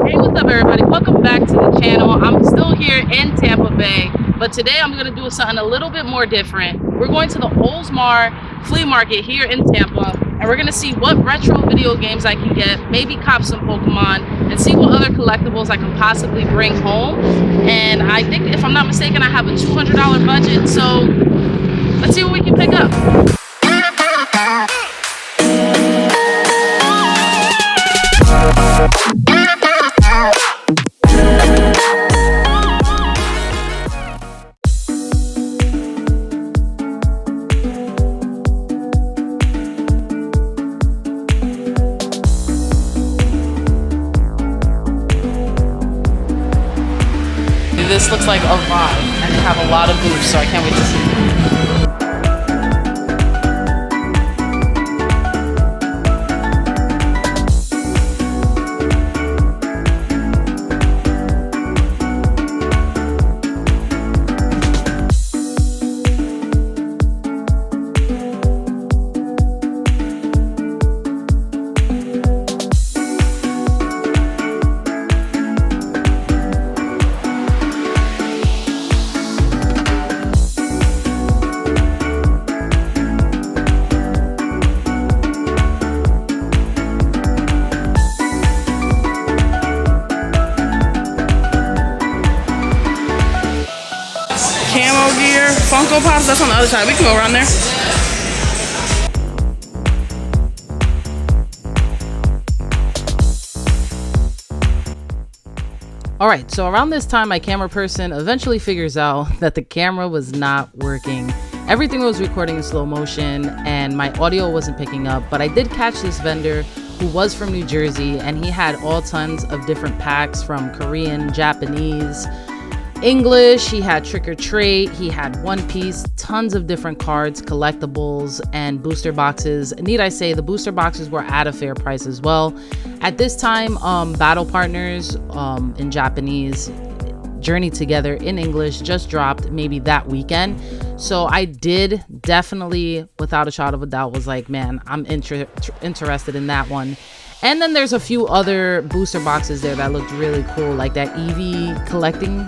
Hey, what's up, everybody? Welcome back to the channel. I'm still here in Tampa Bay, but today I'm going to do something a little bit more different. We're going to the Oldsmar Flea Market here in Tampa, and we're going to see what retro video games I can get, maybe cop some Pokemon, and see what other collectibles I can possibly bring home. And I think, if I'm not mistaken, I have a $200 budget, so let's see what we can pick up. This looks like a vibe, and they have a lot of booths, so I can't wait to see. Camo gear, Funko Pops, that's on the other side. We can go around there. Alright, so around this time, my camera person eventually figures out that the camera was not working. Everything was recording in slow motion and my audio wasn't picking up, but I did catch this vendor who was from New Jersey, and he had all tons of different packs from Korean, Japanese, English. He had Trick or Treat, he had One Piece, tons of different cards, collectibles, and booster boxes. Need I say, the booster boxes were at a fair price as well. At this time, Battle Partners in Japanese, Journey Together in English just dropped maybe that weekend. So I did definitely, without a shot of a doubt, was like, man, I'm interested in that one. And then there's a few other booster boxes there that looked really cool, like that Eevee collecting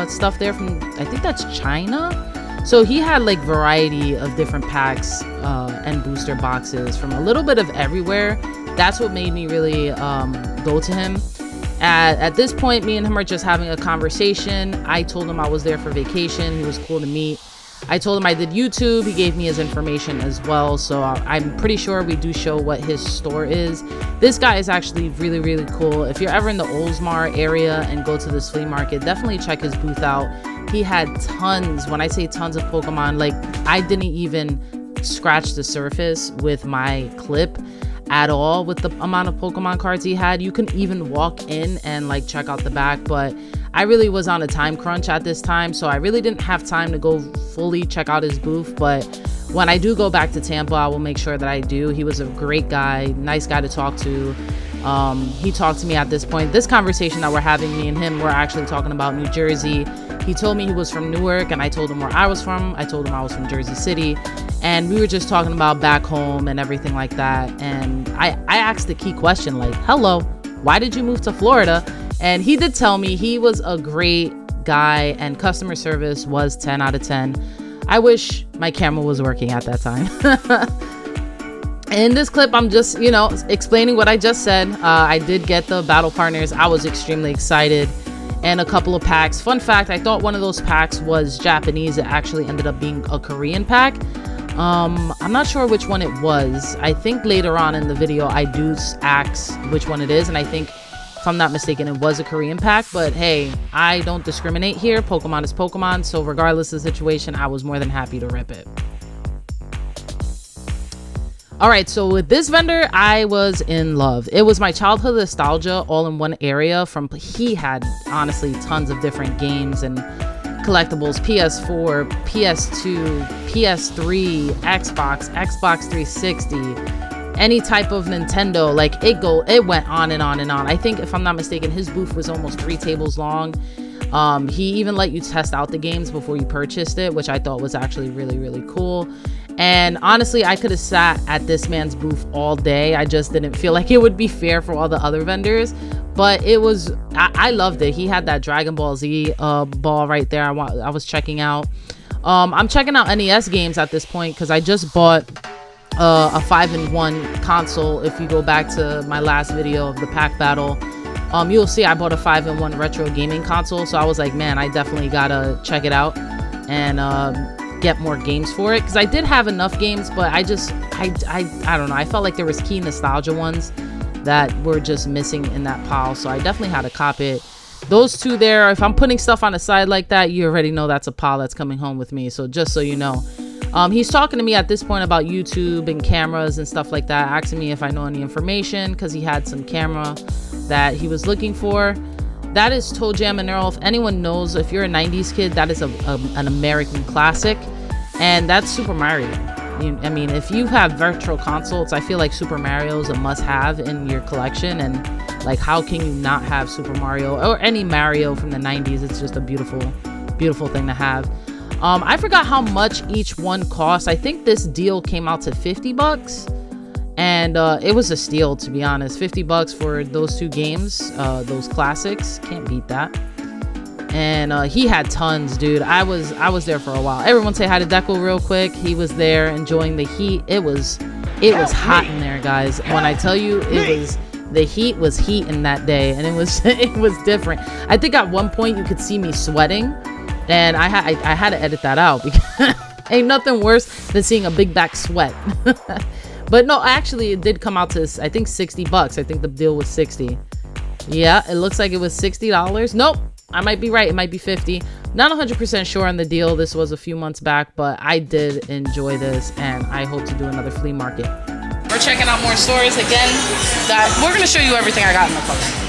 stuff there from, I think that's China. So he had like variety of different packs and booster boxes from a little bit of everywhere. That's what made me really go to him. At this point, me and him are just having a conversation. I told him I was there for vacation. He was cool to meet. I told him I did YouTube. He gave me his information as well. So I'm pretty sure we do show what his store is. This guy is actually really, really cool. If you're ever in the Oldsmar area and go to this flea market, definitely check his booth out. He had tons, when I say tons of Pokemon, like I didn't even scratch the surface with my clip at all with the amount of Pokemon cards he had. You can even walk in and like check out the back, but I really was on a time crunch at this time, so I really didn't have time to go fully check out his booth. But when I do go back to Tampa, I will make sure that I do. He was a great guy, nice guy to talk to. He talked to me at this point. This conversation that we're having, me and him, we're actually talking about New Jersey. He told me he was from Newark, and I told him where I was from. I told him I was from Jersey City, and we were just talking about back home and everything like that. And I asked the key question, like, hello, why did you move to Florida? And he did tell me he was a great guy and customer service was 10 out of 10. I wish my camera was working at that time. In this clip, I'm just, explaining what I just said. I did get the Battle Partners. I was extremely excited. And a couple of packs. Fun fact, I thought one of those packs was Japanese. It actually ended up being a Korean pack. I'm not sure which one it was. I think later on in the video, I do ask which one it is. And I think, if I'm not mistaken, it was a Korean pack. But hey, I don't discriminate here. Pokemon is Pokemon. So regardless of the situation, I was more than happy to rip it. All right, so with this vendor, I was in love. It was my childhood nostalgia all in one area. He had honestly tons of different games and collectibles: PS4, PS2, PS3, Xbox, Xbox 360, any type of Nintendo. Like it went on and on and on. I think, if I'm not mistaken, his booth was almost 3 tables long. He even let you test out the games before you purchased it, which I thought was actually really, really cool. And honestly, I could have sat at this man's booth all day. I just didn't feel like it would be fair for all the other vendors. But it was, I loved it. He had that Dragon Ball Z ball right there. I was checking out. I'm checking out NES games at this point because I just bought a 5-in-1 console. If you go back to my last video of the pack battle, you'll see I bought a 5-in-1 retro gaming console. So I was like, man, I definitely gotta check it out and get more games for it, because I did have enough games, but I don't know, I felt like there was key nostalgia ones that were just missing in that pile. So I definitely had to cop it. Those two there, if I'm putting stuff on the side like that, you already know that's a pile that's coming home with me. So just so you know, he's talking to me at this point about YouTube and cameras and stuff like that, asking me if I know any information, because he had some camera that he was looking for. That is Toe Jam and Earl. If anyone knows, if you're a 90s kid, that is an American classic, and that's Super Mario. I mean, if you have virtual consoles, I feel like Super Mario is a must-have in your collection, and like, how can you not have Super Mario or any Mario from the 90s? It's just a beautiful, beautiful thing to have. I forgot how much each one cost. I think this deal came out to $50, and it was a steal, to be honest. $50 for those two games, those classics, can't beat that. And he had tons, dude. I was there for a while. Everyone say hi to Deco real quick. He was there enjoying the heat. It was hot in there, guys. When I tell you, the heat was heating that day, and it was different. I think at one point you could see me sweating, and I had to edit that out, because ain't nothing worse than seeing a big back sweat. But no, actually it did come out to, I think, $60. I think the deal was 60. Yeah, it looks like it was $60. Nope, I might be right. It might be 50. Not 100% sure on the deal. This was a few months back, but I did enjoy this, and I hope to do another flea market. We're checking out more stores again. We're going to show you everything I got in the car.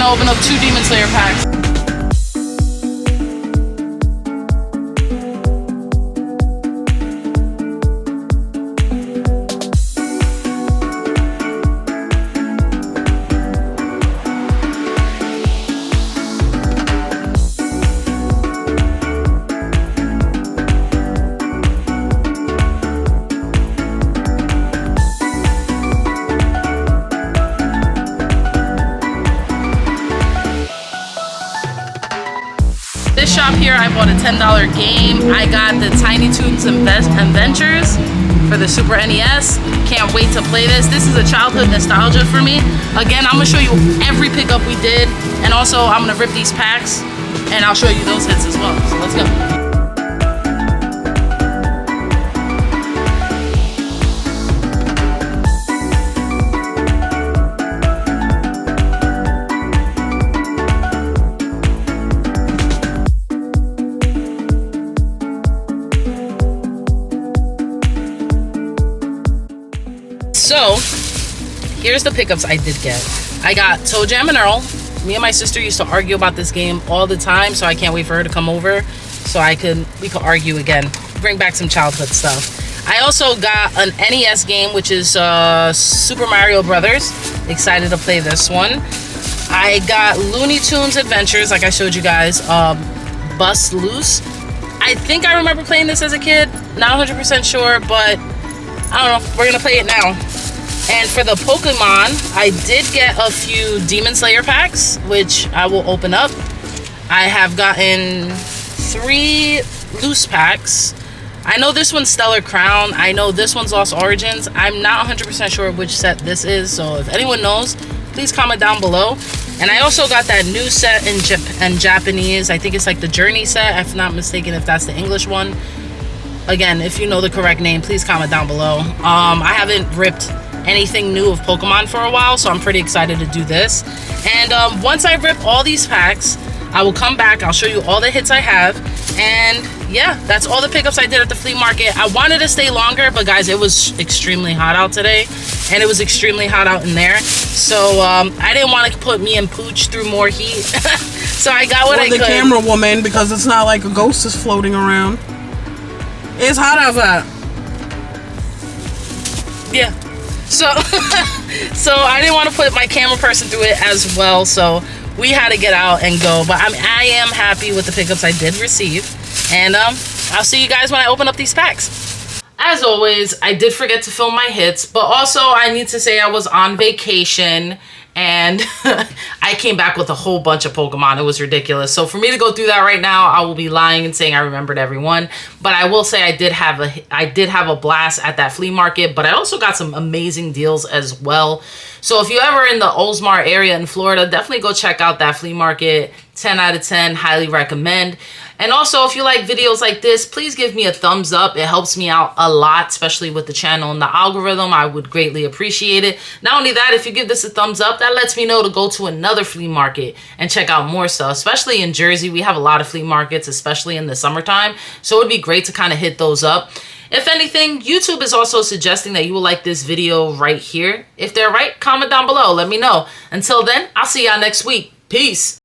Open up 2 Demon Slayer packs. This shop here, I bought a $10 game. I got the Tiny Toons Adventures for the Super NES. Can't wait to play this. This is a childhood nostalgia for me. Again, I'm gonna show you every pickup we did, and also I'm gonna rip these packs, and I'll show you those hits as well. So let's go. So, here's the pickups I did get. I got Toe Jam and Earl, Me and my sister used to argue about this game all the time, so I can't wait for her to come over so we could argue again, bring back some childhood stuff. I also got an NES game, which is Super Mario Brothers. Excited to play this one. I got Looney Tunes Adventures, like I showed you guys. Bust Loose. I think I remember playing this as a kid. Not 100% sure, but I don't know. We're gonna play it now. And for the Pokemon, I did get a few Demon Slayer packs, which I will open up. I have gotten 3 loose packs. I know this one's Stellar Crown. I know this one's Lost Origins. I'm not 100% sure which set this is, so if anyone knows, please comment down below. And I also got that new set in Japanese. I think it's like the Journey set, if not mistaken, if that's the English one. Again, if you know the correct name, please comment down below. I haven't ripped anything new of Pokemon for a while, so I'm pretty excited to do this. And once I rip all these packs, I will come back. I'll show you all the hits I have. And yeah, that's all the pickups I did at the flea market. I wanted to stay longer, but guys, it was extremely hot out today, and it was extremely hot out in there. So I didn't want to put me and Pooch through more heat. So I got what I could. The camera woman, because it's not like a ghost is floating around. It's hot outside. Yeah. So so I didn't want to put my camera person through it as well, so we had to get out and go. But I am happy with the pickups I did receive. And I'll see you guys when I open up these packs. As always, I did forget to film my hits, but also I need to say I was on vacation and I came back with a whole bunch of Pokemon. It was ridiculous. So for me to go through that right now, I will be lying and saying I remembered everyone. But I will say I did have a blast at that flea market, but I also got some amazing deals as well. So if you're ever in the Oldsmar area in Florida, definitely go check out that flea market. 10 out of 10, highly recommend. And also, if you like videos like this, please give me a thumbs up. It helps me out a lot, especially with the channel and the algorithm. I would greatly appreciate it. Not only that, if you give this a thumbs up, that lets me know to go to another flea market and check out more stuff. Especially in Jersey, we have a lot of flea markets, especially in the summertime. So it would be great to kind of hit those up. If anything, YouTube is also suggesting that you will like this video right here. If they're right, comment down below. Let me know. Until then, I'll see y'all next week. Peace.